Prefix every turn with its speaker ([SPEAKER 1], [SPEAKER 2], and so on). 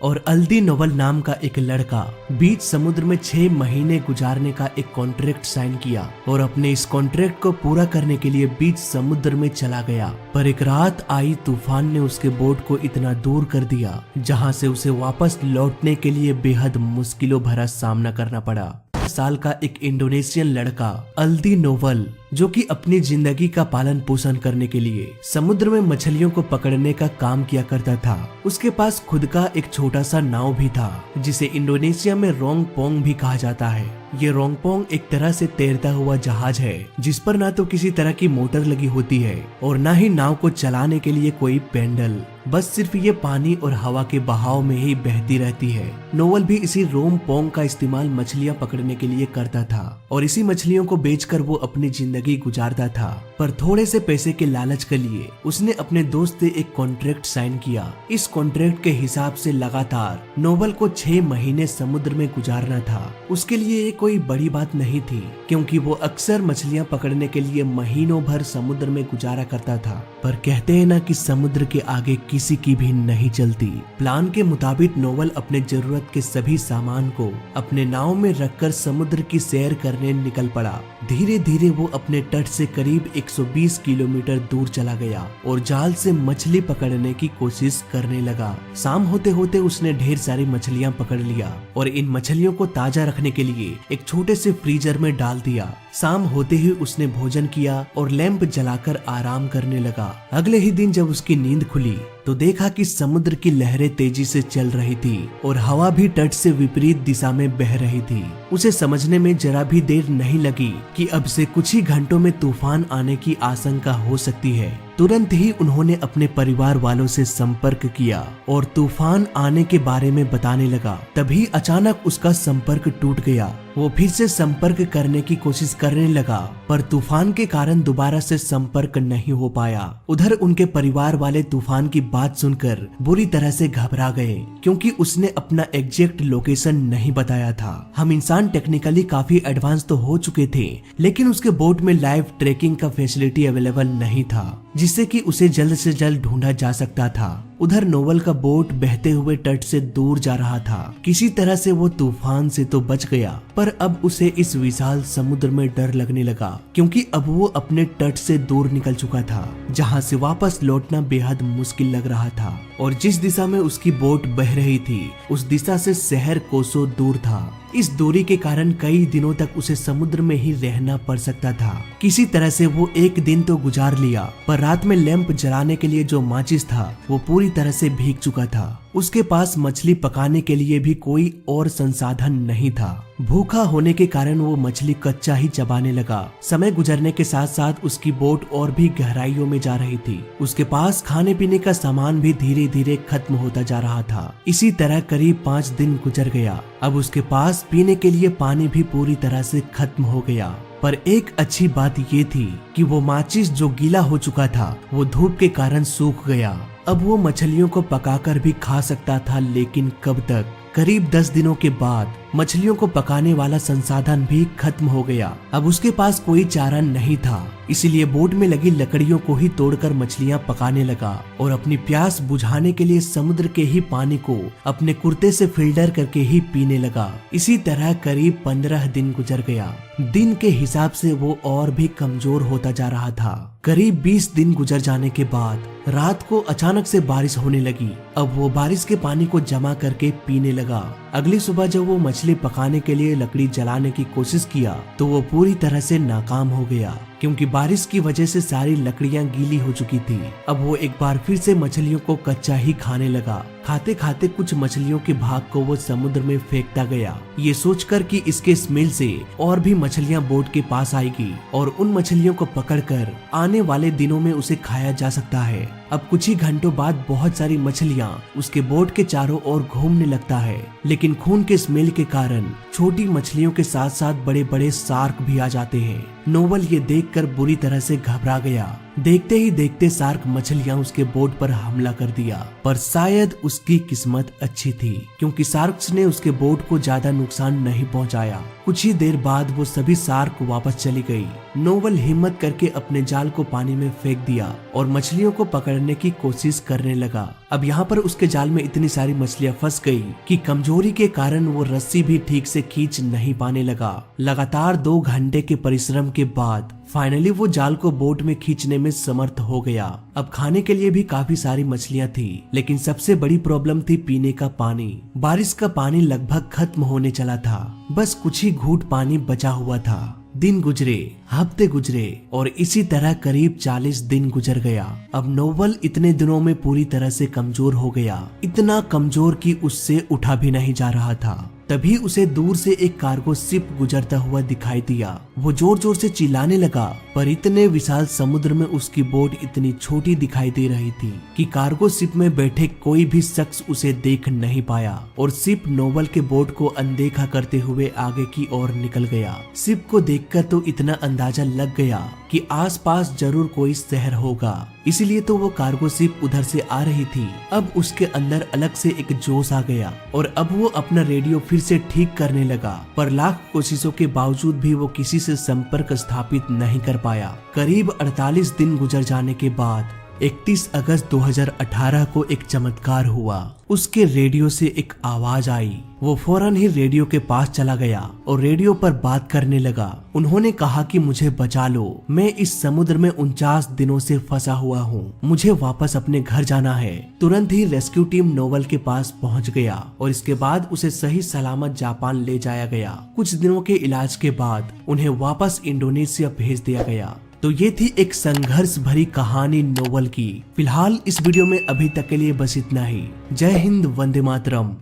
[SPEAKER 1] और अल्दी नोवल नाम का एक लड़का बीच समुद्र में 6 महीने गुजारने का एक कॉन्ट्रैक्ट साइन किया और अपने इस कॉन्ट्रैक्ट को पूरा करने के लिए बीच समुद्र में चला गया। पर एक रात आई तूफान ने उसके बोट को इतना दूर कर दिया जहां से उसे वापस लौटने के लिए बेहद मुश्किलों भरा सामना करना पड़ा। साल का एक इंडोनेशियन लड़का अल्दी नोवल जो कि अपनी जिंदगी का पालन पोषण करने के लिए समुद्र में मछलियों को पकड़ने का काम किया करता था। उसके पास खुद का एक छोटा सा नाव भी था जिसे इंडोनेशिया में रोंगपोंग भी कहा जाता है। ये रोंगपोंग एक तरह से तैरता हुआ जहाज है जिस पर ना तो किसी तरह की मोटर लगी होती है और ना ही नाव को चलाने के लिए कोई पेंडल, बस सिर्फ ये पानी और हवा के बहाव में ही बहती रहती है। नोवल भी इसी रोंगपोंग का इस्तेमाल मछलियां पकड़ने के लिए करता था और इसी मछलियों को बेचकर वो अपनी जिंदगी गुजारता था। पर थोड़े से पैसे के लालच के लिए उसने अपने दोस्त से एक कॉन्ट्रैक्ट साइन किया। इस कॉन्ट्रैक्ट के हिसाब से लगातार नोवल को 6 महीने समुद्र में गुजारना था। उसके लिए ये कोई बड़ी बात नहीं थी क्योंकि वो अक्सर मछलियां पकड़ने के लिए महीनों भर समुद्र में गुजारा करता था। पर कहते हैं ना कि समुद्र के आगे किसी की भी नहीं चलती। प्लान के मुताबिक नोवल अपने जरूरत के सभी सामान को अपने नाव में रखकर समुद्र की सैर करने निकल पड़ा। धीरे धीरे वो अपने तट से करीब 120 किलोमीटर दूर चला गया और जाल से मछली पकड़ने की कोशिश करने लगा। शाम होते होते उसने ढेर सारी मछलियां पकड़ लिया और इन मछलियों को ताजा रखने के लिए एक छोटे से फ्रीजर में डाल दिया। शाम होते ही उसने भोजन किया और लैंप जलाकर आराम करने लगा। अगले ही दिन जब उसकी नींद खुली तो देखा कि समुद्र की लहरें तेजी से चल रही थी और हवा भी तट से विपरीत दिशा में बह रही थी। उसे समझने में जरा भी देर नहीं लगी कि अब से कुछ ही घंटों में तूफान आने की आशंका हो सकती है। तुरंत ही उन्होंने अपने परिवार वालों से संपर्क किया और तूफान आने के बारे में बताने लगा। तभी अचानक उसका संपर्क टूट गया। वो फिर से संपर्क करने की कोशिश करने लगा पर तूफान के कारण दोबारा से संपर्क नहीं हो पाया। उधर उनके परिवार वाले तूफान की बात सुनकर बुरी तरह से घबरा गए क्योंकि उसने अपना एग्जैक्ट लोकेशन नहीं बताया था। हम इंसान टेक्निकली काफी एडवांस तो हो चुके थे लेकिन उसके बोट में लाइव ट्रैकिंग का फैसिलिटी अवेलेबल नहीं था जिससे कि उसे जल्द से जल्द ढूंढा जा सकता था। उधर नोवल का बोट बहते हुए तट से दूर जा रहा था। किसी तरह से वो तूफान से तो बच गया पर अब उसे इस विशाल समुद्र में डर लगने लगा क्योंकि अब वो अपने तट से दूर निकल चुका था जहां से वापस लौटना बेहद मुश्किल लग रहा था और जिस दिशा में उसकी बोट बह रही थी उस दिशा से शहर कोसों दूर था। इस दूरी के कारण कई दिनों तक उसे समुद्र में ही रहना पड़ सकता था। किसी तरह से वो एक दिन तो गुजार लिया पर रात में लैंप जलाने के लिए जो माचिस था वो पूरी तरह से भीग चुका था। उसके पास मछली पकाने के लिए भी कोई और संसाधन नहीं था। भूखा होने के कारण वो मछली कच्चा ही चबाने लगा। समय गुजरने के साथ साथ उसकी बोट और भी गहराइयों में जा रही थी। उसके पास खाने पीने का सामान भी धीरे धीरे खत्म होता जा रहा था। इसी तरह करीब 5 दिन गुजर गया। अब उसके पास पीने के लिए पानी भी पूरी तरह से खत्म हो गया। पर एक अच्छी बात ये थी कि वो माचिस जो गीला हो चुका था वो धूप के कारण सूख गया। अब वो मछलियों को पकाकर भी खा सकता था लेकिन कब तक। करीब 10 दिनों के बाद मछलियों को पकाने वाला संसाधन भी खत्म हो गया। अब उसके पास कोई चारा नहीं था इसीलिए बोट में लगी लकड़ियों को ही तोड़कर मछलियां पकाने लगा और अपनी प्यास बुझाने के लिए समुद्र के ही पानी को अपने कुर्ते से फिल्टर करके ही पीने लगा। इसी तरह करीब 15 दिन गुजर गया। दिन के हिसाब से वो और भी कमजोर होता जा रहा था। करीब 20 दिन गुजर जाने के बाद रात को अचानक से बारिश होने लगी। अब वो बारिश के पानी को जमा करके पीने लगा। अगली सुबह जब वो मछली पकाने के लिए लकड़ी जलाने की कोशिश किया तो वो पूरी तरह से नाकाम हो गया क्योंकि बारिश की वजह से सारी लकड़ियां गीली हो चुकी थी। अब वो एक बार फिर से मछलियों को कच्चा ही खाने लगा। खाते खाते कुछ मछलियों के भाग को वो समुद्र में फेंकता गया, ये सोचकर कि इसके स्मेल से और भी मछलियां बोट के पास आएगी और उन मछलियों को पकड़कर आने वाले दिनों में उसे खाया जा सकता है। अब कुछ ही घंटों बाद बहुत सारी मछलियां उसके बोट के चारों ओर घूमने लगता है लेकिन खून के स्मेल के कारण छोटी मछलियों के साथ साथ बड़े बड़े शार्क भी आ जाते हैं। नोवल ये देखकर बुरी तरह से घबरा गया देखते ही देखते शार्क मछलियां उसके बोट पर हमला कर दिया, पर शायद उसकी किस्मत अच्छी थी क्योंकि शार्क्स ने उसके बोट को ज्यादा नुकसान नहीं पहुंचाया। कुछ ही देर बाद वो सभी शार्क वापस चली गई। नोवेल हिम्मत करके अपने जाल को पानी में फेंक दिया और मछलियों को पकड़ने की कोशिश करने लगा। अब यहाँ पर उसके जाल में इतनी सारी मछलियां फंस गई कि कमजोरी के कारण वो रस्सी भी ठीक से खींच नहीं पाने लगा। लगातार 2 घंटे के परिश्रम के बाद फाइनली वो जाल को बोट में खींचने में समर्थ हो गया। अब खाने के लिए भी काफी सारी मछलियां थी, लेकिन सबसे बड़ी प्रॉब्लम थी पीने का पानी। बारिश का पानी लगभग खत्म होने चला था, बस कुछ ही घूंट पानी बचा हुआ था। दिन गुजरे, हफ्ते गुजरे और इसी तरह करीब 40 दिन गुजर गया। अब नोवेल इतने दिनों में पूरी तरह से कमजोर हो गया, इतना कमजोर कि उससे उठा भी नहीं जा रहा था। तभी उसे दूर से एक कार्गो शिप गुजरता हुआ दिखाई दिया। वो जोर जोर से चिल्लाने लगा, पर इतने विशाल समुद्र में उसकी बोट इतनी छोटी दिखाई दे रही थी कि कार्गो शिप में बैठे कोई भी शख्स उसे देख नहीं पाया और शिप नोवेल के बोट को अनदेखा करते हुए आगे की ओर निकल गया। शिप को देखकर तो इतना अंदाजा लग गया कि आसपास जरूर कोई शहर होगा, इसीलिए तो वो कार्गो शिप उधर से आ रही थी। अब उसके अंदर अलग से एक जोश आ गया और अब वो अपना रेडियो फिर से ठीक करने लगा, पर लाख कोशिशों के बावजूद भी वो किसी से संपर्क स्थापित नहीं कर पाया। करीब 48 दिन गुजर जाने के बाद 31 अगस्त 2018 को एक चमत्कार हुआ। उसके रेडियो से एक आवाज आई। वो फौरन ही रेडियो के पास चला गया और रेडियो पर बात करने लगा। उन्होंने कहा कि मुझे बचा लो, मैं इस समुद्र में 49 दिनों से फंसा हुआ हूँ, मुझे वापस अपने घर जाना है। तुरंत ही रेस्क्यू टीम नोवेल के पास पहुँच गया और इसके बाद उसे सही सलामत जापान ले जाया गया। कुछ दिनों के इलाज के बाद उन्हें वापस इंडोनेशिया भेज दिया गया। तो ये थी एक संघर्ष भरी कहानी नोवेल की। फिलहाल इस वीडियो में अभी तक के लिए बस इतना ही। जय हिंद, वंदे मातरम।